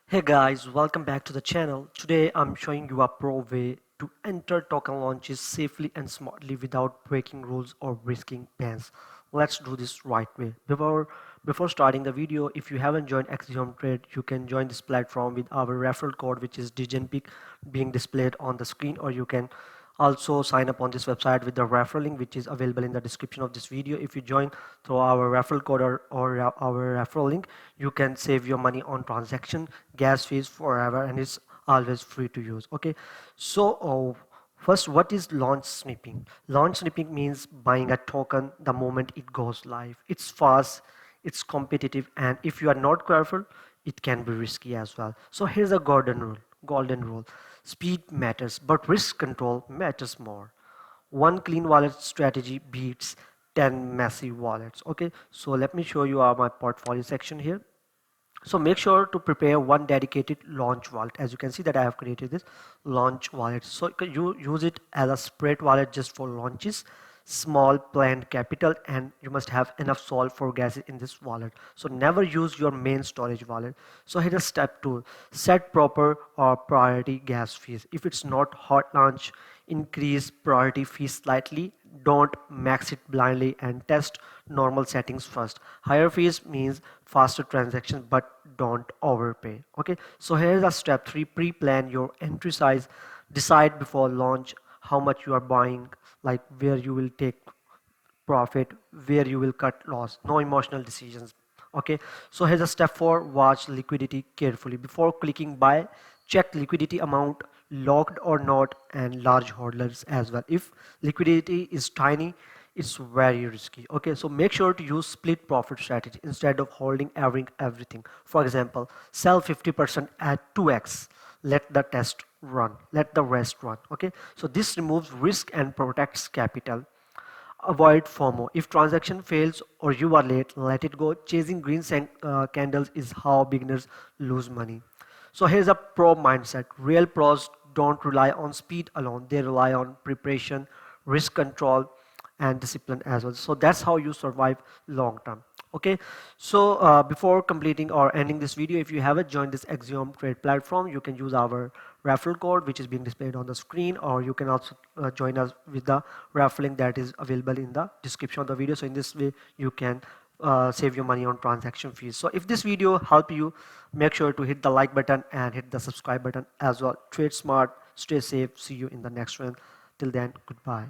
Hey guys, welcome back to the channel. Today I'm showing you a pro way to enter token launches safely and smartly without breaking rules or risking bans. Let's do this right way. Before starting the video, if you haven't joined Axiom Trade, you can join this platform with our referral code, which is degenpick, being displayed on the screen, or you can also sign up on this website with the referral link, which is available in the description of this video. If you join through our referral code or our referral link, you can save your money on transaction, gas fees forever, and it's always free to use. Okay, so first, what is launch snipping? Launch snipping means buying a token the moment it goes live. It's fast, it's competitive, and if you are not careful, it can be risky as well. So here's a golden rule. Speed matters, but risk control matters more. One clean wallet strategy beats 10 messy wallets. Okay, so let me show you my portfolio section here. So make sure to prepare one dedicated launch wallet. As you can see that I have created this launch wallet. So you use it as a separate wallet just for launches, small planned capital, and you must have enough sol for gas in this wallet. So never use your main storage wallet. So here is step 2. Set proper or priority gas fees. If it's not hot launch, increase priority fees slightly. Don't max it blindly and test normal settings first. Higher fees means faster transactions, but don't overpay. Okay, so here's a step 3. Pre-plan your entry size. Decide before launch how much you are buying, like where you will take profit, where you will cut loss. No emotional decisions. Okay, so here's a step 4. Watch liquidity carefully before clicking buy. Check liquidity amount, locked or not, and large hodlers as well. If liquidity is tiny, it's very risky. Okay, so make sure to use split profit strategy instead of holding everything. For example, sell 50% at 2x, let the test run, let the rest run. Okay, so this removes risk and protects capital. Avoid FOMO. If transaction fails or you are late, let it go. Chasing green candles is how beginners lose money. So here's a pro mindset. Real pros don't rely on speed alone. They rely on preparation, risk control, and discipline as well. So that's how you survive long term. Okay, so before completing or ending this video, if you haven't joined this Axiom Trade platform, you can use our referral code, which is being displayed on the screen, or you can also join us with the referral link that is available in the description of the video. So in this way, you can save your money on transaction fees. So if this video helped you, make sure to hit the like button and hit the subscribe button as well. Trade smart, stay safe. See you in the next one. Till then, goodbye.